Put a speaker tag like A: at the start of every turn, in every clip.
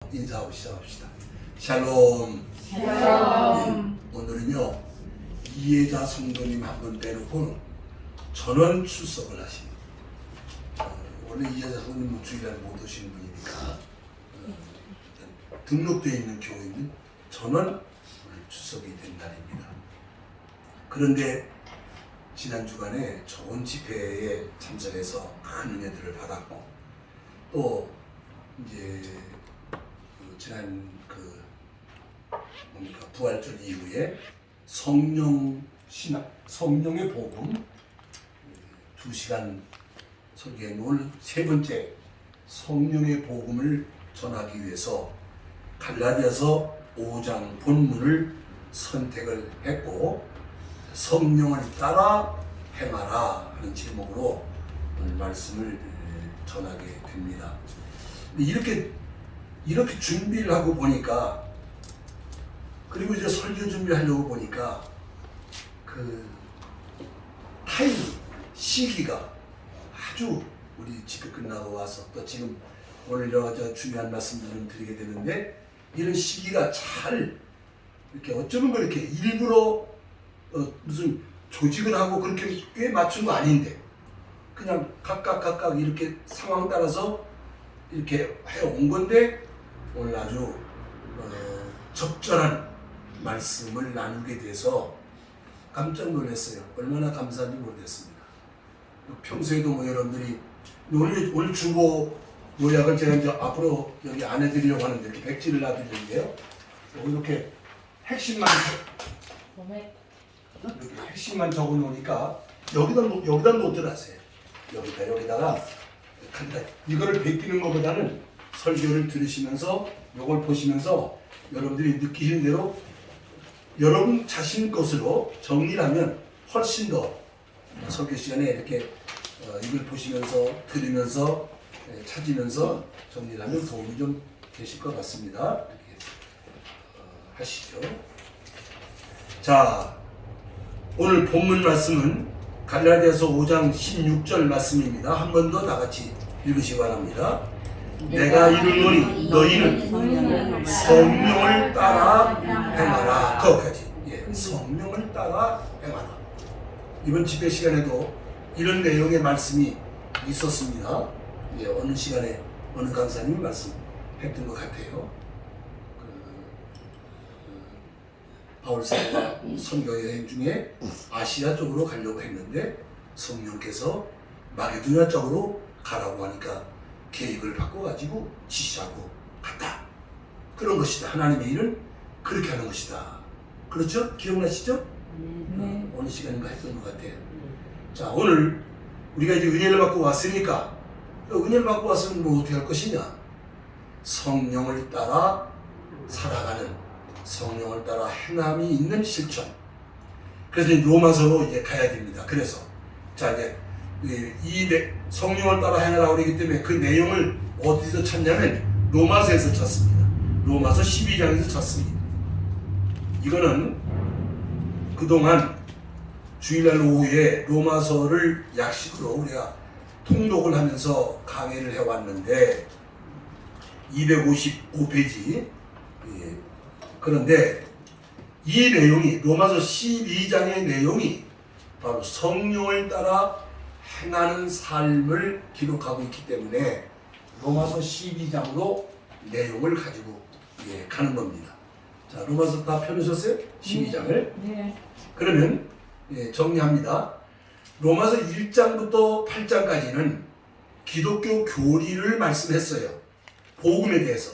A: 인사하고 시작합시다. 샬롬.
B: 샬롬.
A: 오늘은요 이혜자 성도님 한 분 빼놓고 전원 출석을 하신 원래 이혜자 성도님은 주일날 못 오시는 분이니까 등록되어 있는 교회는 전원 오늘 출석이 된 날입니다. 그런데 지난 주간에 좋은 집회에 참석해서 큰 은혜들을 받았고 또 이제 지난 부활절 이후에 성령 신학, 성령의 복음 2시간 설교에 오늘 세 번째 성령의 복음을 전하기 위해서 갈라디아서 5장 본문을 선택을 했고 성령을 따라 행하라 하는 제목으로 오늘 말씀을 전하게 됩니다. 이렇게 준비를 하고 보니까 그리고 이제 설교 준비를 하려고 보니까 타임 시기가 아주 우리 집회 끝나고 와서 또 지금 오늘 여러 중요한 말씀들을 드리게 되는데 이런 시기가 잘 이렇게 어쩌면 그렇게 일부러 무슨 조직을 하고 그렇게 꽤 맞춘 거 아닌데 그냥 각각 이렇게 상황 따라서 이렇게 해온 건데 오늘 아주 적절한 말씀을 나누게 돼서 깜짝 놀랐어요. 얼마나 감사한지 모르겠습니다. 평소에도 여러분들이 오늘 주보 요약을 제가 이제 앞으로 여기 안 해드리려고 하는데 이렇게 백지를 놔드리는데요. 이렇게 핵심만 이렇게 핵심만 적어 놓으니까 여기다 놓더라세요. 여기다가 간단히 이거를 베끼는 것보다는 설교를 들으시면서 이걸 보시면서 여러분들이 느끼시는 대로 여러분 자신 것으로 정리하면 훨씬 더 설교 시간에 이렇게 이걸 보시면서 들으면서 찾으면서 정리하면 도움이 좀 되실 것 같습니다. 이렇게 하시죠. 자, 오늘 본문 말씀은 갈라디아서 5장 16절 말씀입니다. 한 번 더 다 같이 읽으시기 바랍니다. 내가 이르노니 너희는 성령을 따라 행하라. 거기까지. 성령을 따라 행하라. 이번 집회 시간에도 이런 내용의 말씀이 있었습니다. 어느 시간에 어느 강사님이 말씀했던 것 같아요. 바울사가 선교 여행 중에 아시아 쪽으로 가려고 했는데 성령께서 마게도냐 쪽으로 가라고 하니까 계획을 바꿔가지고 지시하고 갔다. 그런 것이다. 하나님의 일은 그렇게 하는 것이다. 그렇죠? 기억나시죠? 네. 어느 시간인가 했던 것 같아요. 자, 오늘 우리가 이제 은혜를 받고 왔으니까 은혜를 받고 왔으면 뭐 어떻게 할 것이냐? 성령을 따라 살아가는, 성령을 따라 행함이 있는 실천. 그래서 이제 로마서로 이제 가야 됩니다. 그래서 자 이제 이 성령을 따라 행하라고 그러기 때문에 그 내용을 어디서 찾냐면 로마서에서 찾습니다. 로마서 12장에서 찾습니다. 이거는 그동안 주일날 오후에 로마서를 약식으로 우리가 통독을 하면서 강의를 해왔는데 255페이지. 그런데 이 내용이 로마서 12장의 내용이 바로 성령을 따라 행하는 삶을 기록하고 있기 때문에 로마서 12장으로 내용을 가지고 가는 겁니다. 자, 로마서 다 펴놓으셨어요? 12장을?
B: 네.
A: 그러면 정리합니다. 로마서 1장부터 8장까지는 기독교 교리를 말씀했어요. 복음에 대해서.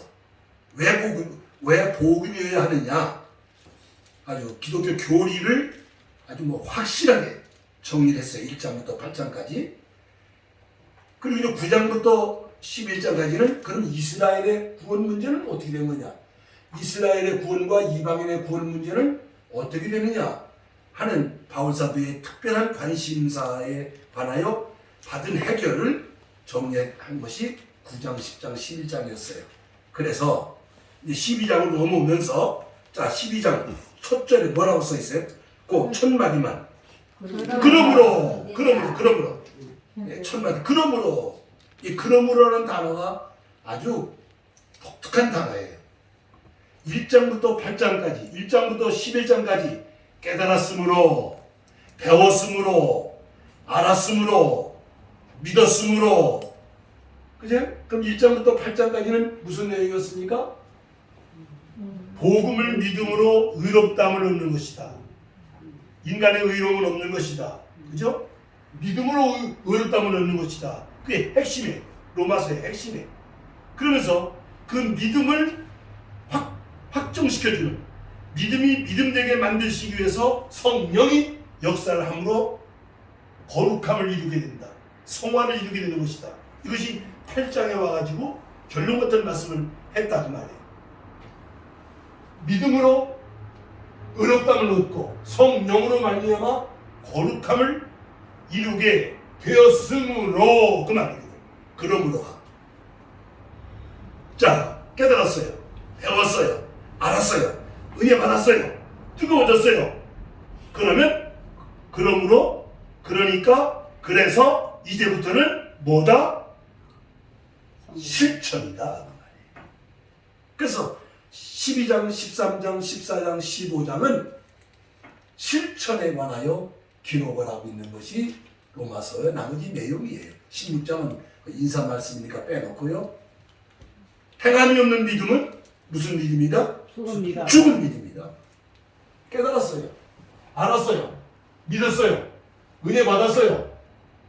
A: 왜 복음이어야 하느냐? 아주 기독교 교리를 아주 확실하게 정리를 했어요. 1장부터 8장까지. 그리고 이제 9장부터 11장까지는 그럼 이스라엘의 구원 문제는 어떻게 된 거냐? 이스라엘의 구원과 이방인의 구원 문제는 어떻게 되느냐? 하는 바울사도의 특별한 관심사에 관하여 받은 해결을 정리한 것이 9장, 10장, 11장이었어요. 그래서 이제 12장으로 넘어오면서 자 12장 첫 절에 뭐라고 써 있어요? 꼭 첫 마디만. 그러므로 첫 마디. 그러므로 이 그러므로라는 단어가 아주 독특한 단어예요. 1장부터 8장까지, 1장부터 11장까지 깨달았으므로, 배웠으므로, 알았으므로, 믿었으므로. 그죠? 그럼 1장부터 8장까지는 무슨 내용이었습니까? 복음을 믿음으로 의롭다함을 얻는 것이다. 인간의 의로움은 없는 것이다. 그죠? 믿음으로 의롭다함을 얻는 것이다. 그게 핵심이에요. 로마서의 핵심이에요. 그러면서 그 믿음을 확정시켜주는, 믿음이 믿음되게 만드시기 위해서 성령이 역사를 함으로 거룩함을 이루게 된다. 성화를 이루게 되는 것이다. 이것이 8장에 와가지고 결론 같은 말씀을 했다 그 말이에요. 믿음으로 의롭다함을 얻고 성령으로 말미암아 거룩함을 이루게 되었으므로 그 말이거든요. 그러므로가. 자, 깨달았어요. 배웠어요. 알았어요. 은혜 받았어요. 뜨거워졌어요. 그러므로 그러니까 그래서 이제부터는 뭐다? 실천이다. 그래서 12장, 13장, 14장, 15장은 실천에 관하여 기록을 하고 있는 것이 로마서의 나머지 내용이에요. 16장은 인사 말씀이니까 빼놓고요. 행함이 없는 믿음은 무슨 믿음이다?
B: 죽습니다.
A: 죽은 믿음이다. 깨달았어요. 알았어요. 믿었어요. 은혜 받았어요.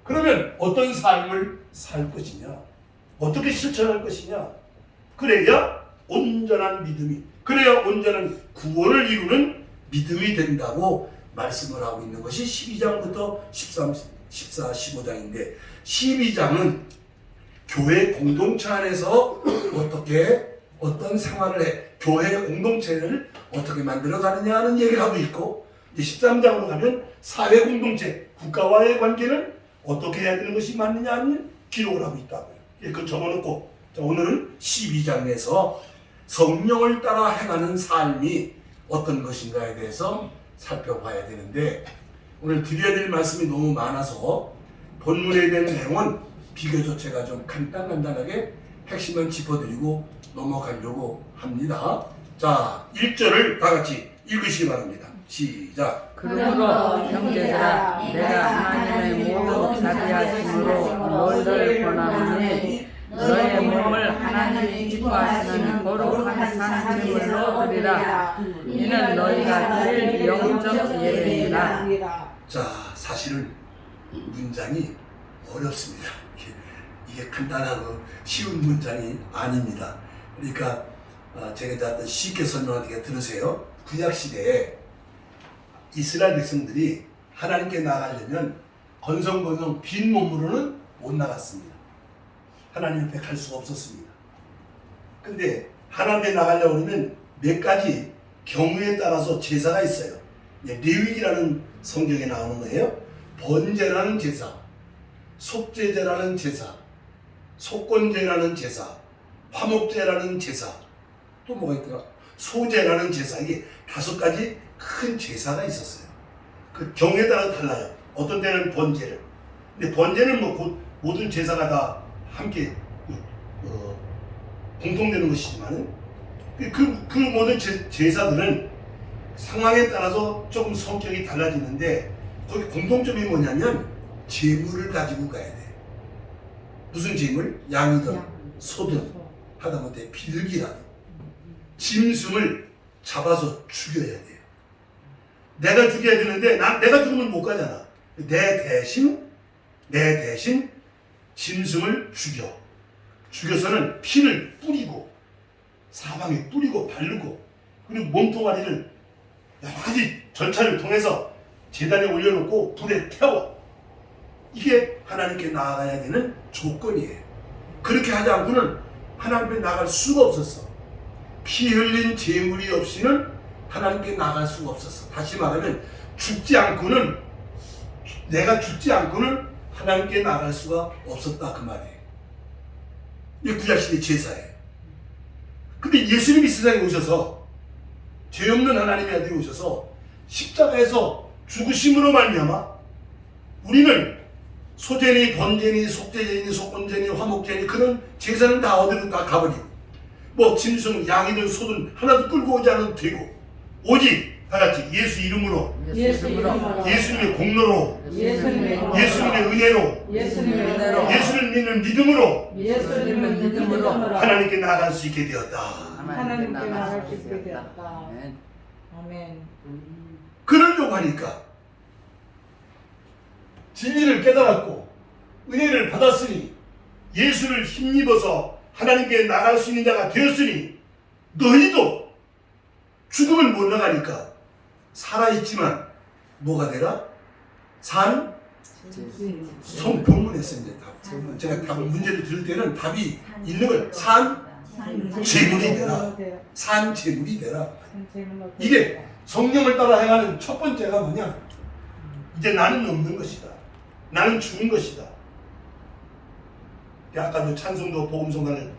A: 그러면 어떤 삶을 살 것이냐? 어떻게 실천할 것이냐? 그래야 온전한 믿음이, 그래야 온전한 구원을 이루는 믿음이 된다고 말씀을 하고 있는 것이 12장부터 13, 14, 15장인데 12장은 교회 공동체 안에서 어떤 생활을 해, 교회 공동체를 어떻게 만들어가느냐 하는 얘기를 하고 있고, 이제 13장으로 가면 사회 공동체, 국가와의 관계는 어떻게 해야 되는 것이 맞느냐 하는 기록을 하고 있다고요. 그걸 적어놓고, 자, 오늘은 12장에서 성령을 따라 행하는 삶이 어떤 것인가에 대해서 살펴봐야 되는데, 오늘 드려야 될 말씀이 너무 많아서 본문에 대한 내용은 비교적 제가 좀 간단하게 핵심만 짚어드리고 넘어가려고 합니다. 자, 1절을 다 같이 읽으시기 바랍니다. 시작.
C: 그러므로 형제들아 내가 하나님의 모든 자비하심으로 너희를 권하노니 너의 몸을 하나님이 기뻐하시는 거룩한 산제물로 드리라. 이는 너희가 드릴 영적 예배니라.
A: 자, 사실은 문장이 어렵습니다. 이게 간단하고 쉬운 문장이 아닙니다. 그러니까 제가 쉽게 설명하게 들으세요. 구약시대에 이스라엘 백성들이 하나님께 나가려면 건성건성 빈 몸으로는 못 나갔습니다. 하나님 옆에 갈 수가 없었습니다. 근데 하나님께 나가려고 그러면 몇 가지 경우에 따라서 제사가 있어요. 레위기라는 성경에 나오는 거예요. 번제라는 제사, 속죄제라는 제사, 속건제라는 제사, 화목제라는 제사, 또 뭐가 있더라? 소제라는 제사. 이게 5가지 큰 제사가 있었어요. 그 경우에 따라 달라요. 어떤 때는 번제를. 근데 번제는 모든 제사가 다 함께 공통되는 것이지만은 그 모든 제사들은 상황에 따라서 조금 성격이 달라지는데 거기 공통점이 뭐냐면 제물을 가지고 가야 돼. 무슨 제물? 양이든 소든 하다못해 비둘기라도 짐승을 잡아서 죽여야 돼요. 내가 죽여야 되는데 내가 죽으면 못 가잖아. 내 대신 짐승을 죽여서는 피를 뿌리고 사방에 뿌리고 바르고 그리고 몸통아리를 여러 가지 절차를 통해서 제단에 올려놓고 불에 태워. 이게 하나님께 나아가야 되는 조건이에요. 그렇게 하지 않고는 하나님께 나아갈 수가 없었어. 피 흘린 제물이 없이는 하나님께 나아갈 수가 없었어. 다시 말하면 내가 죽지 않고는 하나님께 나아갈 수가 없었다 그 말이에요. 이게 구약시대 제사예요. 근데 예수님이 세상에 오셔서 죄 없는 하나님의 아들이 오셔서 십자가에서 죽으심으로 말미암아 우리는 소제니 번제니 속죄제니 속건제니 화목제니 그런 제사는 다 어디로 다 가버리고 뭐 짐승 양이든 소든 하나도 끌고 오지 않아도 되고 오직 다같이 예수 이름으로
C: 예수 이름으로
A: 예수님의 공로로
C: 예수님의
A: 예수님의 은혜로
C: 은혜로
A: 예수를 믿는 믿음으로
C: 예수님을 믿음으로
A: 하나님께 나아갈 수 있게 되었다.
C: 하나님께 나아갈 수 있게 되었다.
B: 아멘.
A: 그러려고 하니까 진리를 깨달았고 은혜를 받았으니 예수를 힘입어서 하나님께 나갈 수 있는 자가 되었으니 너희도 죽음을 못 나가니까 살아있지만 뭐가 되라? 산 성평문했습니다. 제가 답 문제를 들을 때는 답이 있는 걸 산 재물이 되라. 산 재물이 되라. 이게 성령을 따라 행하는 첫 번째가 뭐냐? 이제 나는 없는 것이다. 나는 죽은 것이다. 아까도 찬송도 복음성가를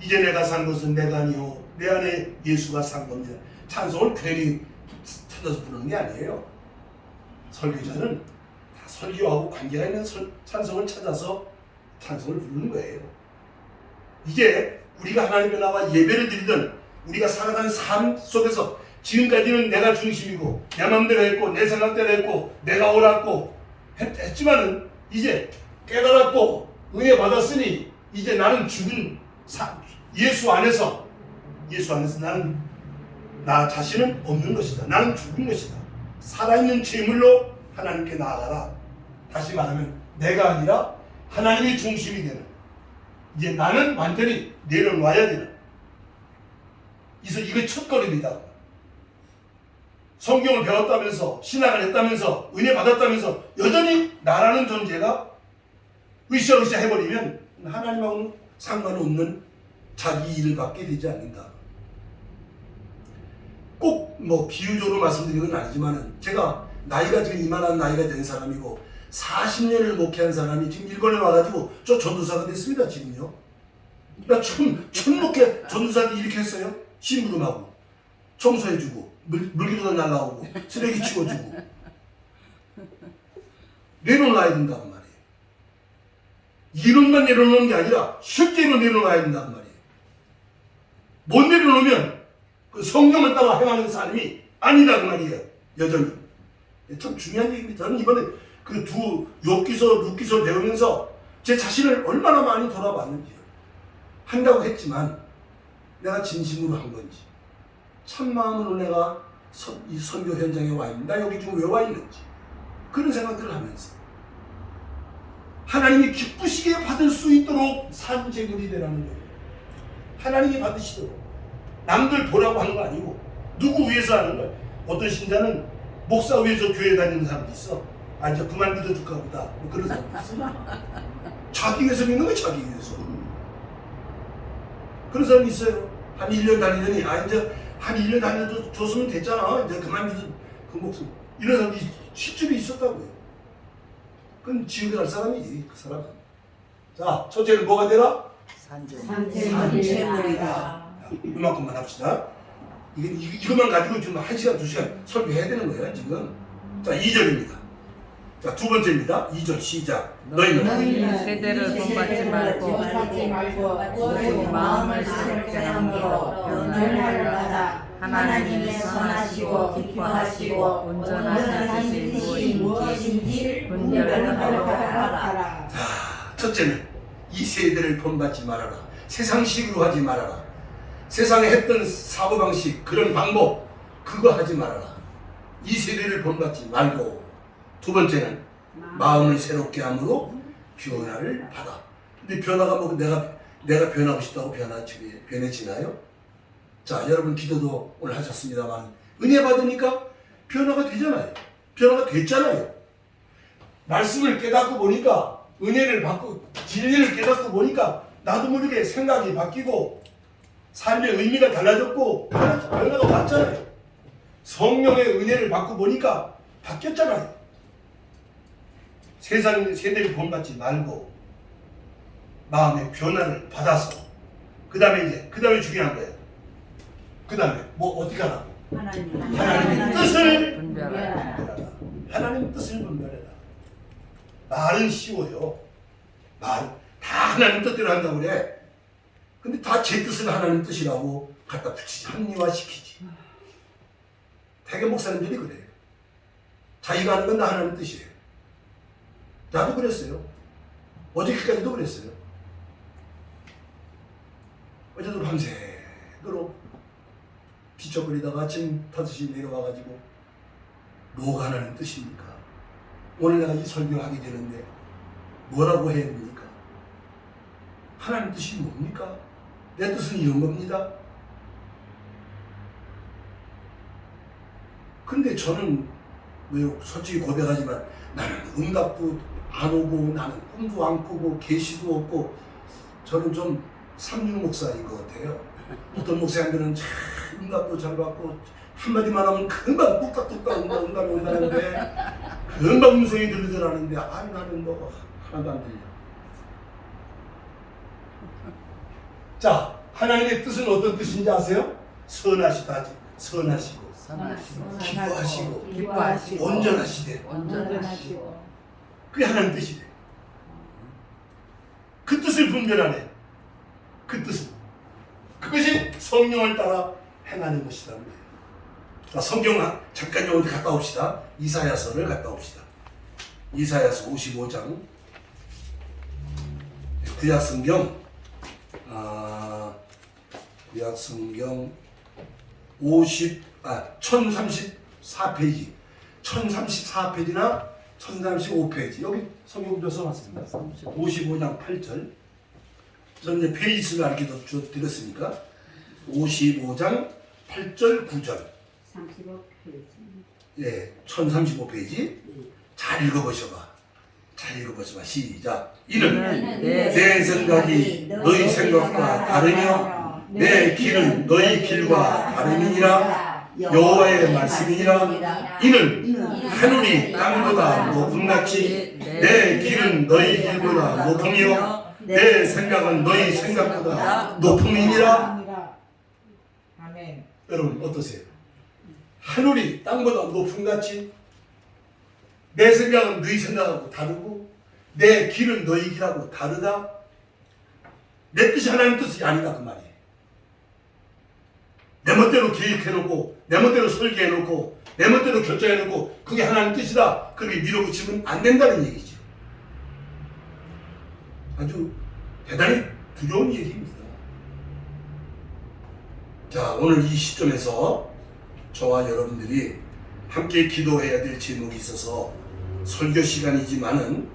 A: 이제 내가 산 것은 내가 아니요 내 안에 예수가 산 겁니다. 찬송을 괜히 찾아서 부르는 게 아니에요. 설교자는 다 설교하고 관계가 있는 찬송을 찾아서 찬송을 부르는 거예요. 이게 우리가 하나님께 나와 예배를 드리던 우리가 살아가는 삶 속에서 지금까지는 내가 중심이고 내 마음대로 했고 내 생각대로 했고 내가 옳았고 했지만은 이제 깨달았고 은혜 받았으니 이제 나는 죽은 예수 안에서 나는 나 자신은 없는 것이다. 나는 죽은 것이다. 살아있는 제물로 하나님께 나아가라. 다시 말하면 내가 아니라 하나님이 중심이 되는 이제 나는 완전히 내려놔야 되는 이게 첫걸음이다. 성경을 배웠다면서 신학을 했다면서 은혜 받았다면서 여전히 나라는 존재가 으쌰으쌰 해버리면 하나님하고는 상관없는 자기 일을 받게 되지 않는다. 꼭 뭐 비유적으로 말씀드리는 건 아니지만은 제가 나이가 지금 이만한 나이가 된 사람이고 40년을 목회한 사람이 지금 일본에 와가지고 저 전도사가 됐습니다. 지금요. 나 첫 목회 전도사한테 이렇게 했어요. 심부름하고 청소해주고 물기도 날라오고 쓰레기 치워주고 내려놔야 된다고 말이에요. 이론만 내려놓는 게 아니라 실제로 내려놔야 된다고 말이에요. 못 내려놓으면 그 성령을 따라 행하는 삶이 아니라고 말이에요. 여전히. 참 중요한 얘기입니다. 저는 이번에 그 두 욥기서 배우면서 제 자신을 얼마나 많이 돌아봤는지요. 한다고 했지만 내가 진심으로 한 건지 참마음으로 내가 이 선교 현장에 와 있는지 나 여기 지금 왜 와 있는지 그런 생각들을 하면서 하나님이 기쁘시게 받을 수 있도록 산 제물이 되라는 거예요. 하나님이 받으시도록 남들 보라고 하는 거 아니고 누구 위해서 하는 거예요. 어떤 신자는 목사 위해서 교회 다니는 사람도 있어. 아 이제 그만 믿어줄까 보다 뭐 그런 사람도 있어. 자기 위해서 믿는 거예요. 자기 위해서. 그런 사람이 있어요. 한 1년 다니더니 아 이제 한 1년 다녀줬으면 됐잖아. 이제 그만 믿어 그 목사 이런 사람이 실제로 있었다고요. 그건 지옥에 갈 사람이지 그 사람은. 자 첫째는 뭐가 되라? 산재물이다. 이만큼만 합시다. 이것만 가지고 지금 1시간 2시간 설교해야 되는 거예요 지금. 자 2절입니다. 자 두 번째입니다. 2절 시작. 너희는
C: 세대를 본받지 말고 오직 마음을 새롭게 함으로 변화를 받아 하나님이 선하시고 기뻐하시고 온전하신 뜻이 무엇인지 분별하도록 하라.
A: 자 첫째는 이 세대를 본받지 말아라. 세상식으로 하지 말아라. 세상에 했던 사고방식 그런 방법 그거 하지 말아라. 이 세대를 본받지 말고 두 번째는 마음을 새롭게 함으로 변화를 받아. 근데 변화가 뭐 내가 변하고 싶다고 변해지나요? 자 여러분 기도도 오늘 하셨습니다만 은혜 받으니까 변화가 되잖아요. 변화가 됐잖아요. 말씀을 깨닫고 보니까 은혜를 받고 진리를 깨닫고 보니까 나도 모르게 생각이 바뀌고 삶의 의미가 달라졌고 변화가 왔잖아요. 성령의 은혜를 받고 보니까 바뀌었잖아요. 세대를 본받지 말고 마음의 변화를 받아서 그 다음에 중요한 거예요. 그 다음에 뭐 어떻게 하라고? 하나님의 뜻을 분별하라. 하나님의 뜻을 분별해라. 말은 쉬워요. 말 다 하나님 뜻대로 한다고 그래. 근데 다 제 뜻을 하나님 뜻이라고 갖다 붙이지, 합리화시키지. 대개 목사님들이 그래요. 자기가 하는 건 다 하나님 뜻이에요. 나도 그랬어요. 어저께까지도 그랬어요. 어제도 밤새도록 뒤척거리다가 아침 5시 내려와가지고 뭐가 하나님 뜻입니까? 오늘 내가 이 설교하게 되는데 뭐라고 해야 됩니까? 하나님 뜻이 뭡니까? 내 뜻은 이런 겁니다. 근데 저는 솔직히 고백하지만 나는 응답도 안 오고 나는 꿈도 안 꾸고 계시도 없고 저는 좀 삼류 목사인 것 같아요. 어떤 목사님들은 참 응답도 잘 받고 한마디만 하면 금방 뚝딱뚝딱 응답이 온다는데 금방 음성이 들리더라는데 나는 뭐 하나도 안 들려. 자, 하나님의 뜻은 어떤 뜻인지 아세요? 선하시다지. 선하시고 기뻐하시고
C: 기뻐하시고
A: 온전하시되
C: 온전하시고
A: 그게 하나님 뜻이래. 그 뜻을 분별하네. 그 뜻은 그것이 성령을 따라 행하는 것이라는 거예요. 자, 성경 잠깐 어디 갔다 옵시다. 이사야서를 갔다 옵시다. 이사야서 55장 구약성경 1034페이지 1034페이지나 1035페이지 여기 성경도 써놨습니다. 55장 8절 저는 이제 페이지 수를 알게 드렸으니까 55장 8절 9절
B: 35페이지.
A: 예, 1035페이지 잘 읽어보셔봐. 잘 읽어보셔봐. 시작. 이는 내 생각이 너희 생각과 다르며 내 길은 너희 길과 다름이니라. 여호와의 말씀이니라. 이는 하늘이 땅보다 높음같이 내 길은 너희 길보다 높으며 내 생각은 너희 생각보다 높음이니라.
B: 아멘.
A: 여러분 어떠세요? 하늘이 땅보다 높음같이 내 생각은 너희 생각하고 다르고 내 길은 너희 길하고 다르다. 내 뜻이 하나님 뜻이 아니다 그 말이에요. 내 멋대로 계획해놓고 내 멋대로 설계해놓고 내 멋대로 결정해놓고 그게 하나님 뜻이다 그렇게 밀어붙이면 안 된다는 얘기죠. 아주 대단히 두려운 얘기입니다. 자, 오늘 이 시점에서 저와 여러분들이 함께 기도해야 될 제목이 있어서 설교 시간이지만은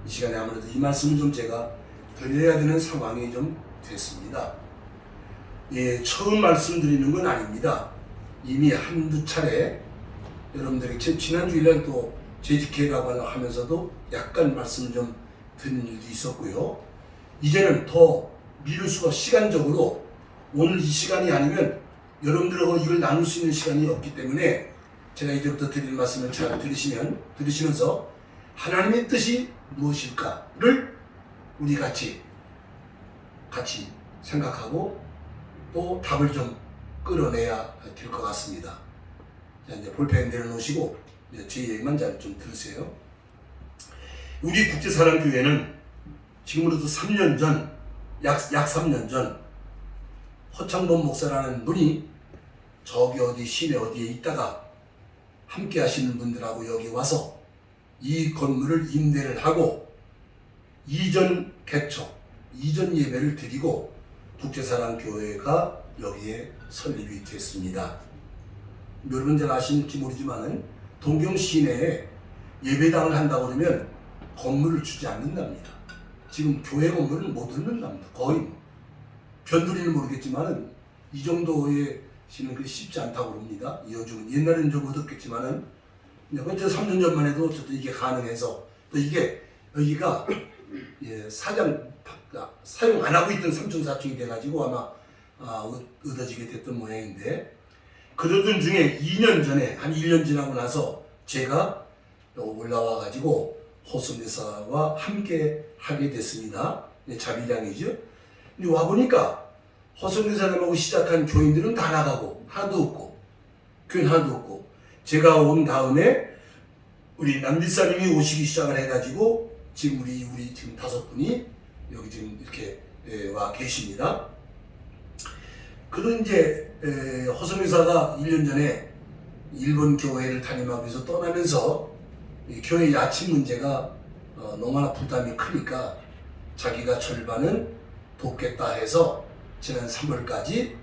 A: 이 시간에 아무래도 이 말씀을 좀 제가 드려야 되는 상황이 좀 됐습니다. 예, 처음 말씀드리는 건 아닙니다. 이미 한두 차례 여러분들에게 지난 주일날 또 재직회라고 하면서도 약간 말씀을 좀 드린 일도 있었고요. 이제는 더 미룰 수가 시간적으로 오늘 이 시간이 아니면 여러분들하고 이걸 나눌 수 있는 시간이 없기 때문에 제가 이제부터 드릴 말씀을 잘 들으시면서 하나님의 뜻이 무엇일까를 우리 같이 생각하고 또 답을 좀 끌어내야 될 것 같습니다. 자, 이제 볼펜 내려놓으시고 제 얘기만 잘 좀 들으세요. 우리 국제사랑교회는 지금으로부터 3년 전, 약 3년 전 허창범 목사라는 분이 저기 어디 시내 어디에 있다가 함께 하시는 분들하고 여기 와서 이 건물을 임대를 하고 이전 개척, 이전 예배를 드리고 국제사랑교회가 여기에 설립이 됐습니다. 여러분 잘 아시는지 모르지만은 동경 시내에 예배당을 한다고 그러면 건물을 주지 않는답니다. 지금 교회 건물은 못 얻는답니다. 거의 변두리는 모르겠지만은 이 정도의 시는 그 쉽지 않다고 그럽니다. 요즘은 옛날에는 좀 얻었겠지만은 먼저 3년 전만 해도 저도 이게 가능해서 또 이게 여기가 사용 안 하고 있던 3층 4층이 돼가지고 아마 얻어지게 됐던 모양인데 그러던 중에 2년 전에 한 1년 지나고 나서 제가 올라와가지고 호성대사와 함께 하게 됐습니다. 자비량이죠. 근데 와보니까 호성대사님하고 시작한 교인들은 다 나가고 하나도 없고 교인 하나도 없고 제가 온 다음에 우리 남뒷사님이 오시기 시작을 해가지고 지금 우리 지금 5분이 여기 지금 이렇게 와 계십니다. 그런 이제 허성회사가 1년 전에 일본 교회를 담임하기 위해서 떠나면서 이 교회 야친 문제가 너무나 부담이 크니까 자기가 절반은 돕겠다 해서 지난 3월까지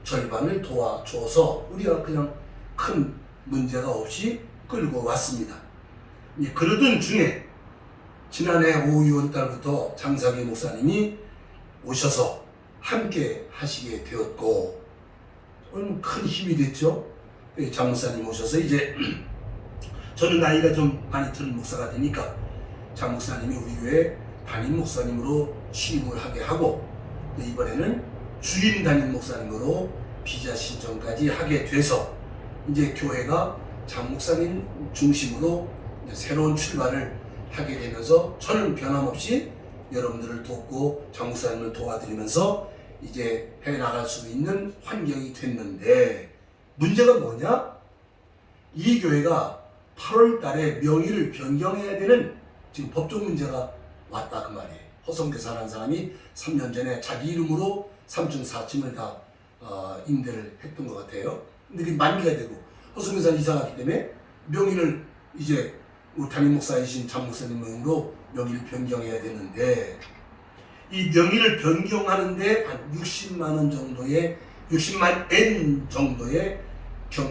A: 절반을 도와줘서 우리가 그냥 큰 문제가 없이 끌고 왔습니다. 그러던 중에 지난해 5, 6월 달부터 장사기 목사님이 오셔서 함께 하시게 되었고 큰 힘이 됐죠. 장 목사님 오셔서 이제 저는 나이가 좀 많이 든 목사가 되니까 장 목사님이 우리 교회 담임 목사님으로 취임을 하게 하고 이번에는 주임 담임 목사님으로 비자 신청까지 하게 돼서 이제 교회가 장 목사님 중심으로 새로운 출발을 하게 되면서 저는 변함없이 여러분들을 돕고 장 목사님을 도와드리면서 이제 해나갈 수 있는 환경이 됐는데 문제가 뭐냐? 이 교회가 8월 달에 명의를 변경해야 되는 지금 법적 문제가 왔다 그 말이에요. 허성대사라는 사람이 3년 전에 자기 이름으로 3층 4층을 다 임대를 했던 것 같아요. 근데 그게 만기가 되고 허성대사는 이사갔기 때문에 명의를 이제 우리 담임 목사이신 장 목사님 명의로 명의를 변경해야 되는데 이 명의를 변경하는데 한 60만 원 정도의 60만 엔 정도의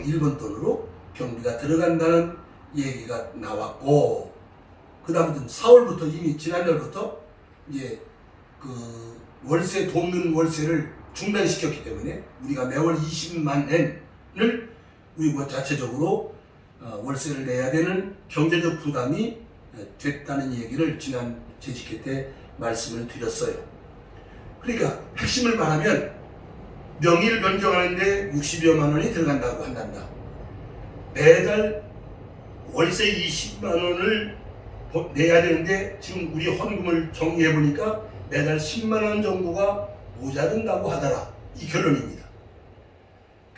A: 일본 돈으로 경비가 들어간다는 얘기가 나왔고 그 다음부터 4월부터 이미 지난달부터 이제 그 월세 돕는 월세를 중단시켰기 때문에 우리가 매월 20만 엔을 우리 자체적으로 월세를 내야 되는 경제적 부담이 됐다는 얘기를 지난 재직회 때 말씀을 드렸어요. 그러니까 핵심을 말하면 명의를 변경하는데 60여만 원이 들어간다고 한단다. 매달 월세 20만 원을 내야 되는데 지금 우리 헌금을 정리해 보니까 매달 10만 원 정도가 모자른다고 하더라. 이 결론입니다.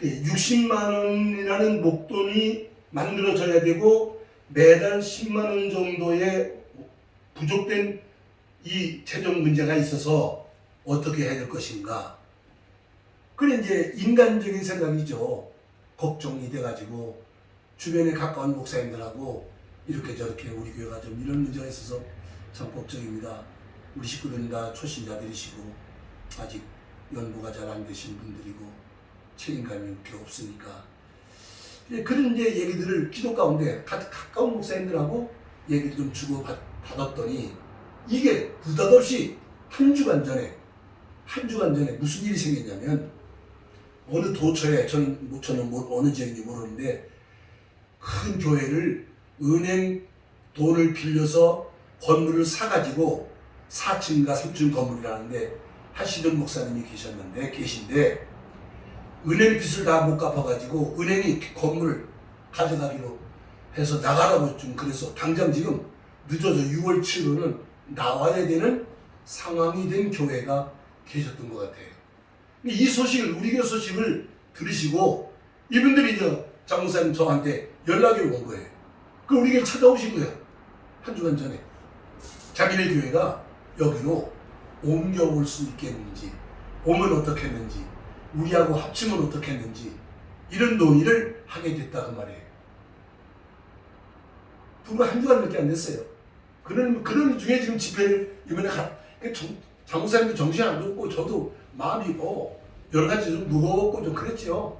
A: 60만 원이라는 목돈이 만들어져야 되고 매달 10만 원 정도의 부족된 이 재정 문제가 있어서 어떻게 해야 될 것인가. 그래 이제 인간적인 생각이죠. 걱정이 돼가지고 주변에 가까운 목사님들하고 이렇게 저렇게 우리 교회가 좀 이런 문제가 있어서 참 걱정입니다. 우리 식구들은 다 초신자들이시고 아직 연부가 잘 안 되신 분들이고 책임감이 이렇게 없으니까 그런 이제 얘기들을 기도 가운데 가까운 목사님들하고 얘기를 좀 주고 받았더니 이게 느닷없이 한 주간 전에 무슨 일이 생겼냐면 어느 도처에 저는 어느 지역인지 모르는데 큰 교회를 은행 돈을 빌려서 건물을 사가지고 4층인가 3층 건물이라는데 하시던 목사님이 계신데 은행 빚을 다 못 갚아가지고 은행이 건물을 가져가기로 해서 나가라고 좀 그래서 당장 지금 늦어서 6월 7일은 나와야 되는 상황이 된 교회가 계셨던 것 같아요. 이 소식을 우리 교회 소식을 들으시고 이분들이 이제 장 목사님 저한테 연락이 온 거예요. 그 우리 교회 찾아오신 거예요. 한 주간 전에 자기네 교회가 여기로 옮겨올 수 있겠는지 오면 어떻겠는지 우리하고 합치면 어떻겠는지 이런 논의를 하게 됐다 그 말이에요. 불과 한 주간밖에 안 됐어요. 그런 중에 지금 집회를 이번에 장 목사님도 정신이 안 좋고 저도 마음이 여러 가지 좀 무거웠고 좀 그랬죠.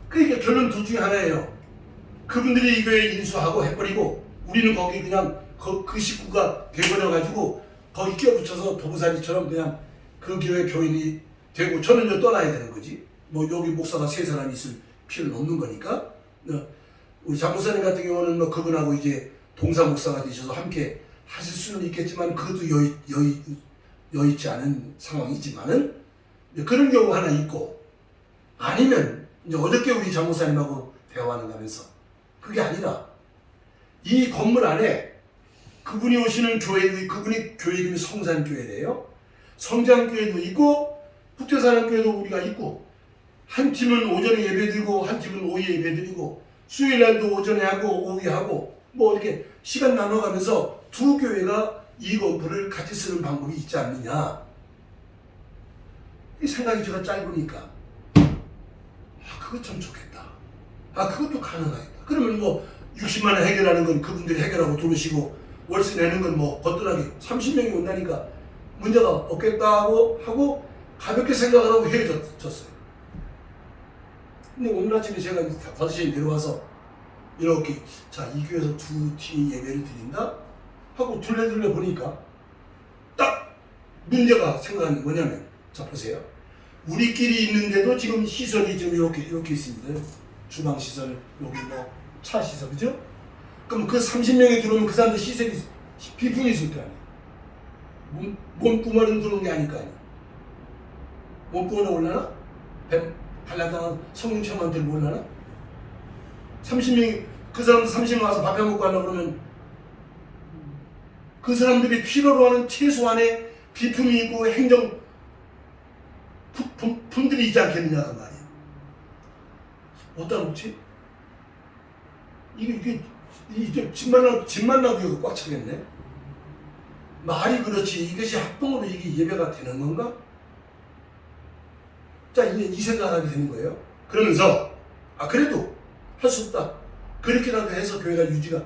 A: 그러니까 결론 둘 중에 하나예요. 그분들이 이 교회에 인수하고 해버리고 우리는 거기 그냥 그 식구가 돼버려가지고 거기 끼어붙여서 도부사리처럼 그냥 그 교회 교인이 되고 저는 이제 떠나야 되는 거지. 뭐 여기 목사가 3사람이 있을 필요는 없는 거니까. 우리 장 목사님 같은 경우는 뭐 그분하고 이제 동사 목사가 되셔서 함께 하실 수는 있겠지만 그것도 여의치 않은 상황이지만은 그런 경우 하나 있고 아니면 이제 어저께 우리 장 목사님하고 대화하는 가면서 그게 아니라 이 건물 안에 그분이 오시는 그분이 교회 이름이 성산교회래요. 성장교회도 있고 북대사랑교회도 우리가 있고 한 팀은 오전에 예배드리고 한 팀은 오후에 예배드리고 수요일날도 오전에 하고 오후에 하고 뭐 이렇게 시간 나눠가면서 두 교회가 이 건물을 같이 쓰는 방법이 있지 않느냐. 이 생각이 제가 짧으니까 그거 참 좋겠다. 그것도 가능하겠다. 그러면 뭐 60만 원 해결하는 건 그분들이 해결하고 들어오시고 월세 내는 건 뭐 거뜬하게 30명이 온다니까 문제가 없겠다고 하고 가볍게 생각을 하고 헤어졌어요. 근데 오늘 아침에 제가 5시에 내려와서 이렇게 자, 이 교회에서 두 팀이 예배를 드린다 하고 둘레둘레 보니까 딱 문제가 생각하는 게 뭐냐면, 자 보세요. 우리끼리 있는데도 지금 시설이 좀 이렇게 있습니다. 주방 시설, 여기 뭐 차 시설, 그죠? 그럼 그 30명이 들어오면 그 사람들 시설이 비품이 있을 거 아니에요. 몸구멍은 들어오는 게 아닐 거 아니에요. 몸구멍은 올라나? 한라당한 성령체험한테 몰라나? 30명이, 그 사람들 30명 와서 밥 해먹고 하려고 그러면 그 사람들이 필요로 하는 최소한의 비품이 있고 행정 품들이 있지 않겠느냐가 말이에요. 어디다 놓지? 이게 집만 나도 이거 꽉 차겠네? 말이 그렇지, 이것이 합동으로 이게 예배가 되는 건가? 자, 이제 이 생각하게 되는 거예요. 그러면서, 그래도 할 수 없다. 그렇게라도 해서 교회가 유지가.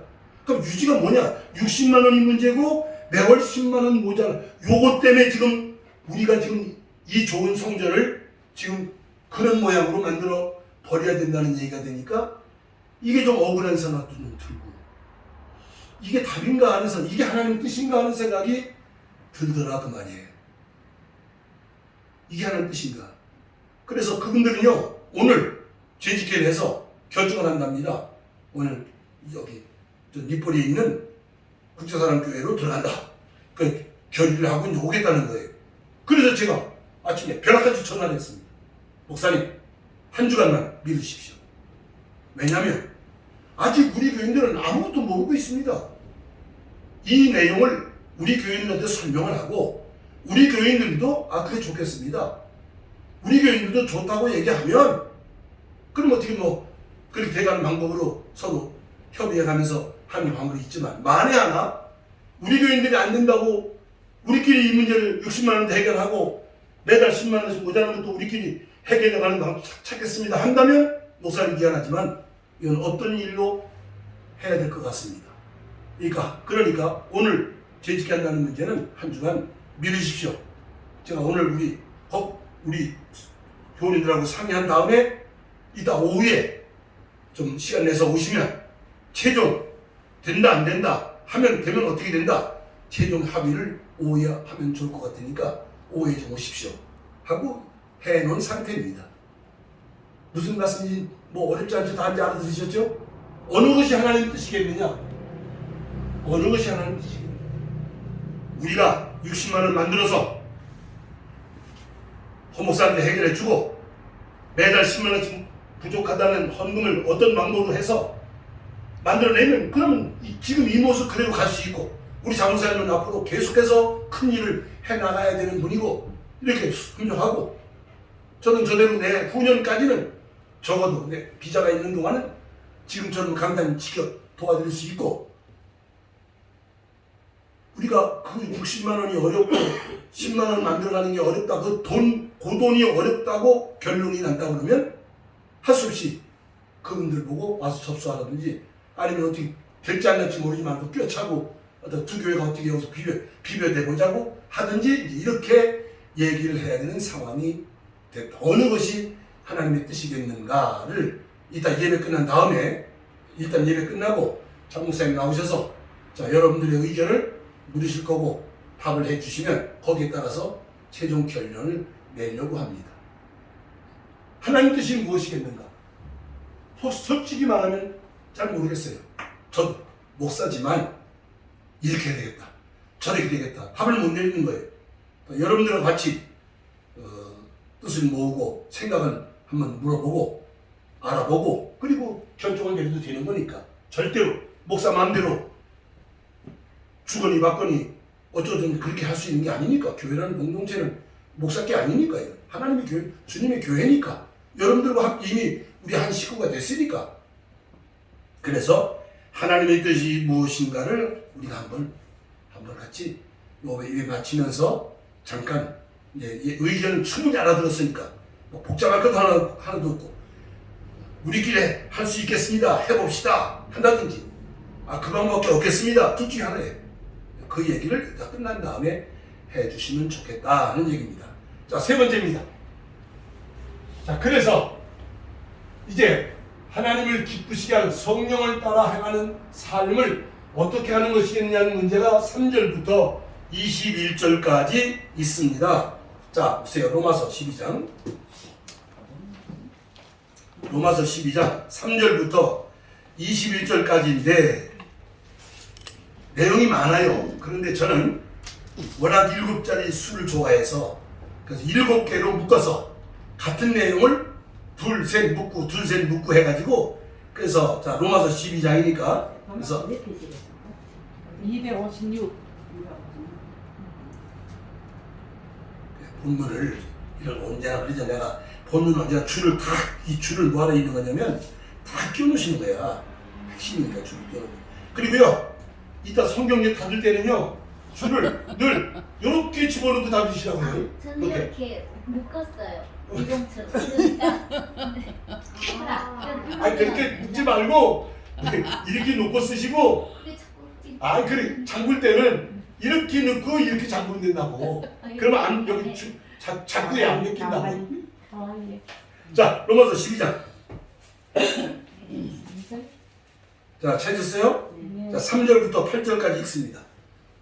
A: 그럼 유지가 뭐냐? 60만 원이 문제고, 매월 10만 원 모자라. 요것 때문에 지금, 우리가 지금 이 좋은 성전을 지금 그런 모양으로 만들어 버려야 된다는 얘기가 되니까, 이게 좀 억울한 생각도 좀 들고, 이게 답인가 하는 생각, 이게 하나님 뜻인가 하는 생각이 들더라, 그 말이에요. 이게 하나님 뜻인가. 그래서 그분들은요, 오늘 재직회를 해서 결정을 한답니다. 오늘 여기 니폴에 있는 국제사랑교회로 들어간다. 그 결의를 하고 이제 오겠다는 거예요. 그래서 제가 아침에 벼락같이 전화를 했습니다. 목사님, 한 주간만 믿으십시오. 왜냐하면 아직 우리 교인들은 아무것도 모르고 있습니다. 이 내용을 우리 교인들한테 설명을 하고, 우리 교인들도 그게 좋겠습니다. 우리 교인들도 좋다고 얘기하면, 그럼 어떻게 뭐 그렇게 돼가는 방법으로 서로 협의해가면서 하는 방법이 있지만, 만에 하나 우리 교인들이 안 된다고 우리끼리 이 문제를 60만 원 해결하고 매달 10만 원씩 모자라는 것도 우리끼리 해결해가는 방법 찾겠습니다 한다면, 목사님 미안하지만 이건 어떤 일로 해야 될 것 같습니다. 그러니까 오늘 재직한다는 문제는 한 주간 미루십시오. 제가 오늘 우리 교인들하고 상의한 다음에 이따 오후에 좀 시간 내서 오시면 최종 된다 안 된다 되면 어떻게 된다, 최종 합의를 오후에 하면 좋을 것 같으니까 오후에 좀 오십시오 하고 해놓은 상태입니다. 무슨 말씀인지 뭐 어렵지 않죠? 다 이제 알아들으셨죠? 어느 것이 하나님 뜻이겠느냐? 어느 것이 하나님 뜻이겠느냐? 우리가 60만 원 만들어서 허목사한테 해결해주고 매달 10만 원씩 부족하다는 헌금을 어떤 방법으로 해서 만들어내면, 그러면 지금 이 모습 그대로 갈 수 있고, 우리 장로사님은 앞으로 계속해서 큰 일을 해나가야 되는 분이고, 이렇게 순종하고, 저는 저대로 내 후년까지는 적어도 내 비자가 있는 동안은 지금처럼 강단 지켜 도와드릴 수 있고, 우리가 그 60만 원이 어렵고 10만 원 만들어가는 게 어렵다, 그 돈이 어렵다고 결론이 난다 그러면 할 수 없이 그분들 보고 와서 접수하라든지, 아니면 어떻게 될지 안 될지 모르지만 또 꿰차고 어떤 두 교회가 어떻게 여기서 비벼대보자고 하든지, 이렇게 얘기를 해야 되는 상황이 됐다. 어느 것이 하나님의 뜻이겠는가를 이따 예배 끝난 다음에, 일단 예배 끝나고 장목사님 나오셔서 자, 여러분들의 의견을 물으실 거고 답을 해주시면 거기에 따라서 최종 결론을 내려고 합니다. 하나님 뜻이 무엇이겠는가? 솔직히 말하면 잘 모르겠어요. 저도 목사지만 이렇게 해야 되겠다, 저렇게 되겠다, 답을 못 내리는 거예요. 여러분들과 같이 뜻을 모으고 생각을 한번 물어보고 알아보고 그리고 결정을 내려도 되는 거니까, 절대로 목사 마음대로 주거니 받거니 어쩌든 그렇게 할 수 있는 게 아니니까. 교회라는 공동체는 목사께 아니니까, 하나님의 교회, 주님의 교회니까, 여러분들과 이미 우리 한 식구가 됐으니까. 그래서 하나님의 뜻이 무엇인가를 우리가 한번 같이 예배 마치면서 잠깐 의견을 충분히 알아들었으니까 뭐 복잡할 것도 하나도 없고, 우리끼리 할 수 있겠습니다. 해봅시다. 한다든지 그 방법밖에 없겠습니다. 둘 중에 하나예요. 그 얘기를 다 끝난 다음에 해주시면 좋겠다 하는 얘기입니다. 자, 세 번째입니다. 자, 그래서 이제 하나님을 기쁘시게 하는 성령을 따라 행하는 삶을 어떻게 하는 것이겠냐는 문제가 3절부터 21절까지 있습니다. 자, 보세요. 로마서 12장 3절부터 21절까지인데 내용이 많아요. 그런데 저는 워낙 7자리 수를 좋아해서 그래서 7개로 묶어서 같은 내용을 둘, 셋 묶고 해가지고 그래서 자 로마서 12장이니까 그래서
B: 256.
A: 본문을 이걸 언제나 그러죠. 내가 본문 언제나 줄을 다 이 줄을 뭐하러 있는 거냐면 다 끼워놓으시는 거야. 핵심이니까 줄을 끼워놓는 거야. 그리고요 이따 성경에 닫을 때는요 줄을 늘 이렇게 집어넣고 닫으시라고요.
D: 저는 이렇게 묶었어요. 이동처럼. 그러니까
A: 그렇게 묶지 말고 이렇게 놓고 쓰시고 그래 잠글 때는 이렇게 넣고 이렇게 잠그면 된다고. 그러면 안 여기 자꾸에 안 느낀다고. 자, 로마서 12장. 자, 찾으셨어요? 자, 3절부터 8절까지 읽습니다.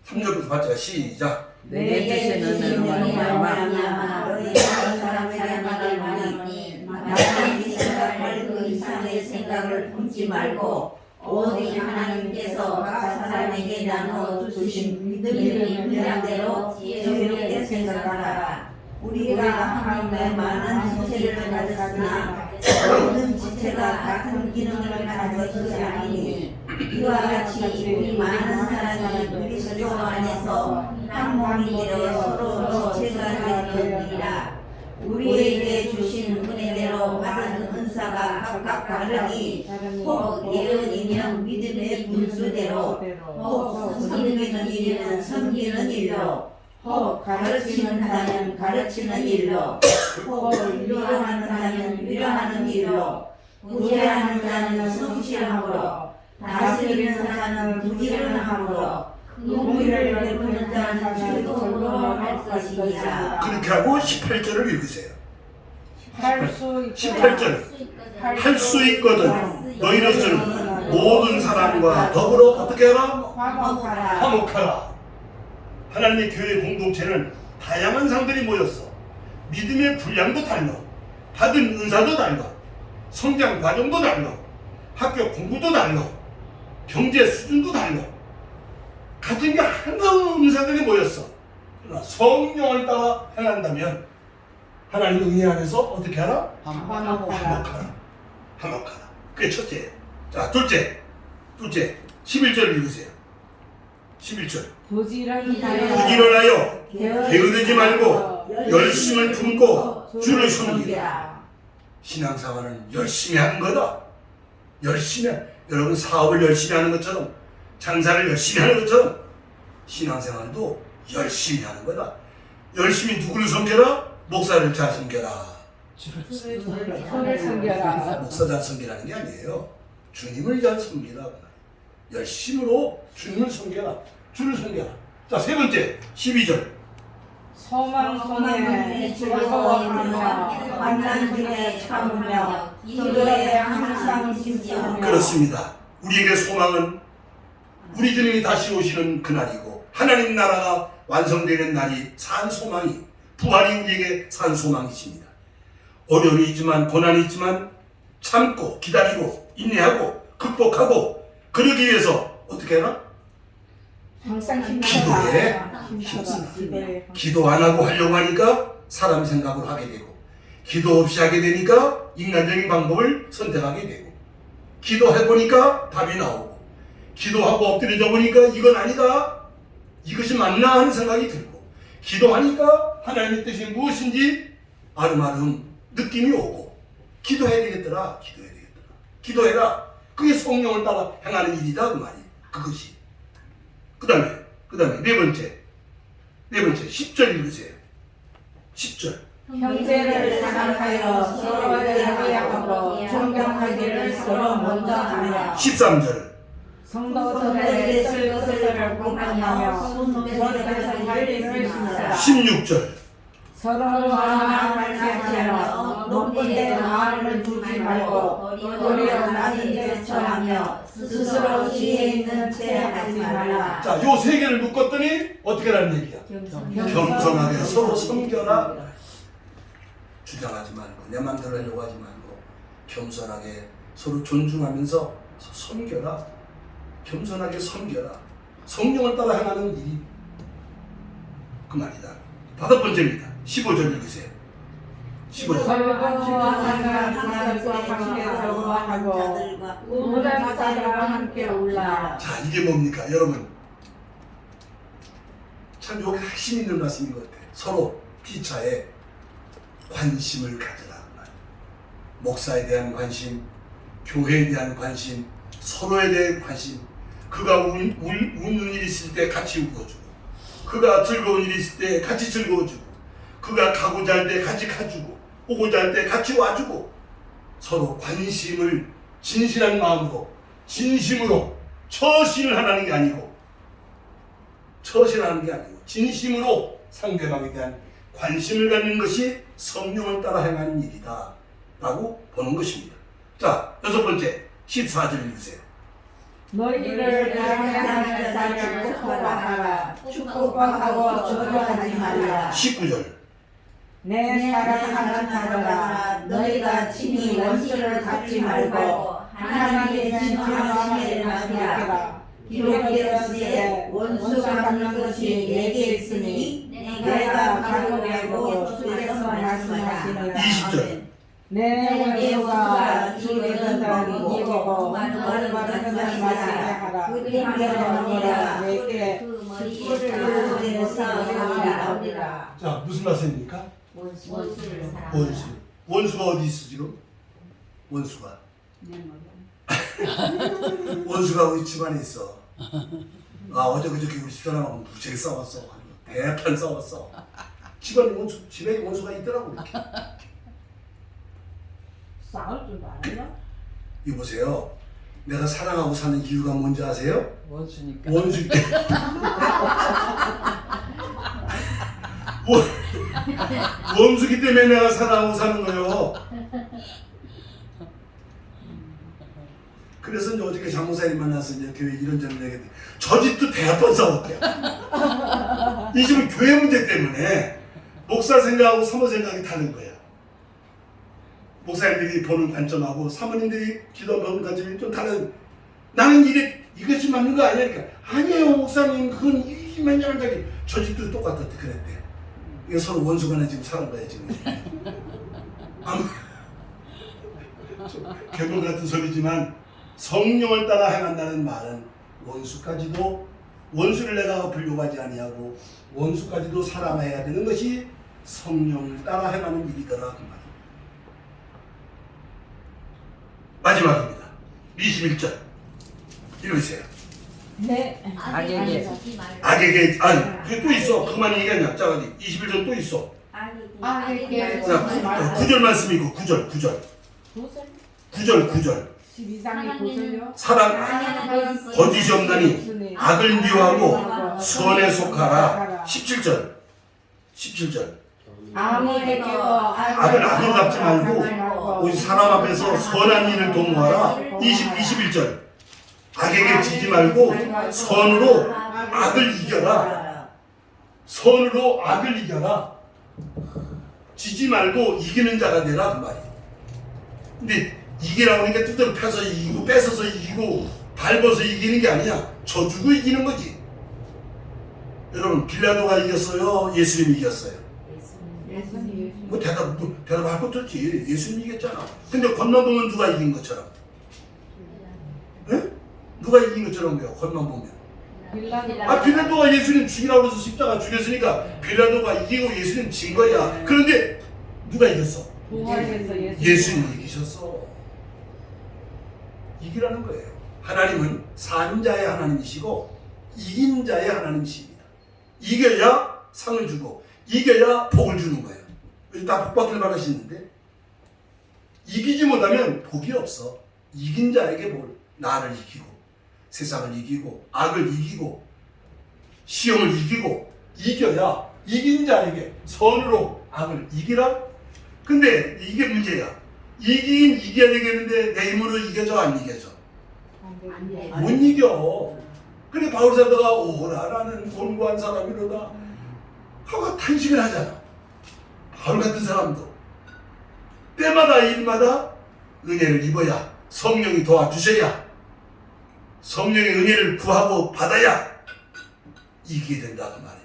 A: 3절부터 8절 시작.
C: 내게 주시는 은혜로 말미암아 너희 다른 사람에게 말을 하니 나는 이 생각할 그 이상의 생각을 품지 말고 오직 하나님께서 각 사람에게 나눠 주신 믿음의 분량대로 지혜롭게 생각하라. 우리가 하나님의 많은 지체를 가졌으나 모든 지체가 같은 기능을 가진 것이 아니니 이와 같이 우리 많은 사람이 그리스도 안에서 한 몸이 되어 서로 지체가 되었느니라. 우리에게 주신 은혜대로 받은 은사가 각각 다르니 혹 예언이면 믿음의 분수대로 혹 섬기는 일은 섬기는 일로 혹 가르치는 자는 가르치는 일로 혹 위로하는 자는 위로하는 일로 구제하는 자는 성실함으로 다스리는 자는 부지런함으로 공의를 베푸는 자는 즐거움으로 할 것이니라.
A: 그렇게 하고 18절을 읽으세요.
B: 할 수
A: 18절. 할 수 있거든 너희로서는 모든 사람과 더불어 어떻게 하라? 화목하라. 하나님의 교회 공동체는 다양한 상들이 모였어. 믿음의 분량도 달라. 받은 은사도 달라. 성장 과정도 달라. 학교 공부도 달라. 경제 수준도 달라. 같은 게 하나의 은사들이 모였어. 그러나 성령을 따라 행한다면 하나님 은혜 안에서 어떻게 하라? 화목하라. 그게 첫째예요. 자, 둘째 11절 읽으세요. 11절. 부지런하여 게으르지 말고 열심을 품고 주를 섬기라. 신앙생활은 열심히 하는 거다. 여러분 사업을 열심히 하는 것처럼 장사를 열심히 하는 것처럼 신앙생활도 열심히 하는 거다. 열심히 누구를 섬겨라? 목사를 잘 섬겨라.
B: 손을 섬겨라.
A: 목사 잘 섬기라는 게 아니에요. 주님을 잘 섬기라. 열심으로 주님을 섬겨라. 주를 섬겨라. 자, 세 번째 12절.
B: 소망 속에 즐거워하며 만난 중에 참으며 기도에 항상 힘쓰며.
A: 그렇습니다. 우리에게 소망은 우리 주님이 다시 오시는 그날이고 하나님 나라가 완성되는 날이 산 소망이 부활이 우리에게 산 소망이십니다. 어려움이 있지만 고난이 있지만 참고 기다리고 인내하고 극복하고 그러기 위해서 어떻게 해라?
B: 항상
A: 기도해. 기도 안 하고 하려고 하니까 사람 생각으로 하게 되고 기도 없이 하게 되니까 인간적인 방법을 선택하게 되고 기도해보니까 답이 나오고 기도하고 엎드려져 보니까 이건 아니다. 이것이 맞나 하는 생각이 들고 기도하니까 하나님의 뜻이 무엇인지 아름아름 느낌이 오고 기도해야 되겠더라. 기도해라. 그게 성령을 따라 행하는 일이다 그 말이. 그것이. 그 다음에 네 번째 10절 읽으세요. 10절.
B: 형제를 사랑하여 서로를 회개하고 존경하게 공경하며
A: 13절
B: 성도들의 슬것을 공경하며 손에서 일을 심으라
A: 16절
B: 서로 마음을 같이하며 높은 데 마음을 두지 말고 도리어 낮은 데 처하며 스스로 지혜 있는 채 하지 말라.
A: 자, 요 세 개를 묶었더니 어떻게 하라는 얘기야? 겸손하게 서로 섬겨라. 주장하지 말고 내 맘대로 하려고 하지 말고 겸손하게 서로 존중하면서 섬겨라. 겸손하게 섬겨라. 성령을 따라 행하는 일이 그 말이다. 5번째입니다. 15절 읽으세요. 15절
B: 우물한 자들과 함께 올라.
A: 자, 이게 뭡니까? 여러분 참 여기 핵심 있는 말씀인 것 같아요. 서로 피차에 관심을 가져라. 목사에 대한 관심, 교회에 대한 관심, 서로에 대한 관심. 그가 웃는 일이 있을 때 같이 웃어주고, 그가 즐거운 일이 있을 때 같이 즐거워주고, 그가 가고자 할 때 같이 가주고, 오고자 할 때 같이 와주고, 서로 관심을 진실한 마음으로, 진심으로 처신을 하라는 게 아니고, 처신하는 게 아니고 진심으로 상대방에 대한 관심을 갖는 것이 성령을 따라 행하는 일이다 라고 보는 것입니다. 자, 6번째 14절 읽으세요.
B: 너희를 사랑하는 자를 축복하라. 축복하고 저주하지 말라.
A: 19절
B: 내 사랑하는 자들아, 너희가 친히 원수를 갚지 말고 하나님의 진정하심을 맡기라. 기록되었으되 원수 갚는 것이 내게 있으니 내가 가로되고 주께서 말씀하시니라.
A: 20절
B: 내 원수가 주의 전당이고 이기고 말을 받는 자를 마시게 하라. 그리하여 너희가 내게 뿔을 내서 나오리라.
A: 자, 무슨 말씀입니까?
D: 원수를 사랑하라.
A: 원수. 원수가 어디 있어 지금? 원수가 원수가 우리 집안에 있어. 아, 어제 그저께 우리 집사람하고 무지하게 싸웠어. 대판 싸웠어. 집안에 원수, 집에 원수가 있더라고. 이렇게.
B: 싸울 줄도 알아요?
A: 이거 보세요. 내가 사랑하고 사는 이유가 뭔지 아세요?
C: 원수니까.
A: 원수기 때문에. 원수기 때문에 내가 사랑하고 사는 거예요. 그래서 이제 어저께 장모사님 만나서 이제 교회 이런저런 얘기했는데 저 집도 대합번 싸웠대요. 이 집은 교회 문제 때문에 목사 생각하고 사모 생각이 다른 거야. 목사님들이 보는 관점하고 사모님들이 기도하는 관점이 좀 다른. 나는 이것이 맞는 거 아니야. 그러니까 아니에요 목사님, 그건 몇 년을 가기. 저 집도 똑같았대. 그랬대. 이게 서로 원수간에 지금 사는 거야 지금. 아무 괴물 같은 소리지만 성령을 따라 행한다는 말은 원수까지도, 원수를 내가 불교하지 아니하고 원수까지도 사랑해야 되는 것이 성령을 따라 행하는 일이더라 그 말입니다. 마지막입니다. 21절 읽으세요.
B: 네.
C: 악에게.
D: 지지 말라.
A: 악에게, 아니 그게 또 있어. 그만 얘기하냐 짜가지. 21절 또 있어.
B: 악에게
A: 자, 9절 말씀이고 9절
B: 12장의 구절요.
A: 사랑 거짓이 없나니 악을 미워하고 선에 속하라. 17절
B: 아무에게도
A: 악을 악으로 갚지 말고 오직 사람 앞에서 선한 일을 도모하라. 21절 악에게 지지 말고 선으로 악을 이겨라. 선으로 악을 이겨라. 지지 말고 이기는 자가 되라 그 말이에요. 근데 이기라고 하니까 뜻대로 펴서 이기고 뺏어서 이기고 밟아서 이기는 게 아니야. 져주고 이기는 거지. 여러분 빌라도가 이겼어요? 예수님이 이겼어요? 뭐 대답할 것도 없지. 예수님이 이겼잖아. 근데 겉만 보면 누가 이긴 것처럼. 에? 누가 이긴 것처럼 왜요? 겉만 보면. 빌라도가 예수님 죽이라고 해서 십자가 죽였으니까 빌라도가 이기고 예수님 진 거야. 그런데 누가 이겼어? 예수님이 이기셨어. 이기라는 거예요. 하나님은 산 자의 하나님이시고 이긴 자의 하나님이십니다. 이겨야 상을 주고 이겨야 복을 주는 거예요. 다 복받기를 바라시는데 이기지 못하면 복이 없어. 이긴 자에게 복 나를 이기고 세상을 이기고 악을 이기고 시험을 이기고 이겨야 이긴 자에게 선으로 악을 이기라. 근데 이게 문제야. 이기긴 이겨야 되겠는데 내 힘으로 이겨져 안 이겨져? 못 이겨. 그래 바울 사도가 오라 나는 곤고한 사람이로다 하고 탄식을 하잖아. 바울 같은 사람도 때마다 일마다 은혜를 입어야 성령이 도와주셔야 성령의 은혜를 구하고 받아야 이기게 된다 그 말입니다.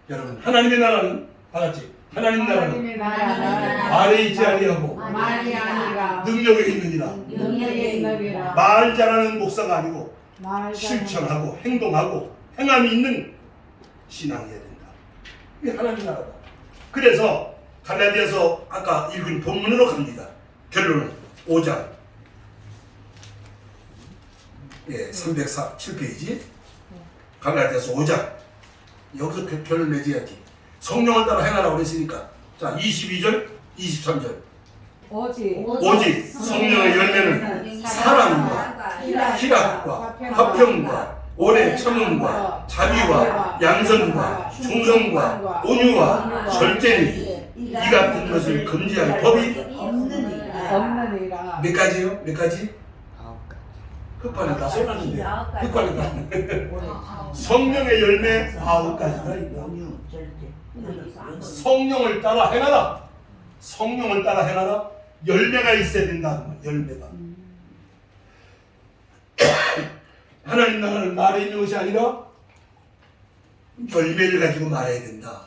A: 여러분 하나님의 나라는 다같이 하나님 나라는 말에 있지 아니하고
B: 말이 아니라
A: 능력에 있느니라.
B: 능력에 있느니라.
A: 말 잘하는 목사가 아니고
B: 말
A: 실천하고 행동하고 행함이 있는 신앙이어야 된다. 이게 하나님 나라다. 그래서 갈라디아서 아까 읽은 본문으로 갑니다. 결론은 5장 307페이지 갈라디아서 5장 여기서 결론 내줘야지. 성령을 따라 행하라고 그랬으니까 자 22절 23절 오직 성령의 열매는 사랑과 희락과 화평과 오래 참음과 자비와 양선과 충성과 온유와 절제니 이 같은 것을 금지할 법이
B: 없느니라.
A: 몇 가지요? 몇 가지? 흑판에 다 써놨는데 흑판에 다 성령의 열매 9가지가 있다. 성령을 따라 행하라. 성령을 따라 행하라. 열매가 있어야 된다. 열매가. 하나님 나라는 말에 있는 것이 아니라 열매를 가지고 말해야 된다.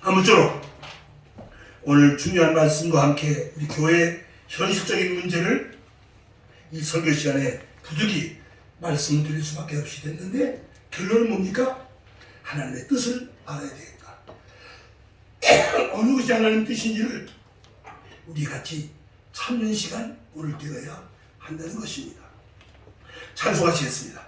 A: 아무쪼록 오늘 중요한 말씀과 함께 우리 교회의 현실적인 문제를 이 설교 시간에 부득이 말씀을 드릴 수밖에 없이 됐는데 결론은 뭡니까? 하나님의 뜻을 알아야 되겠다. 어느 것이 하나님 뜻인지를 우리 같이 찾는 시간 오늘 되어야 한다는 것입니다. 찬송하시겠습니다.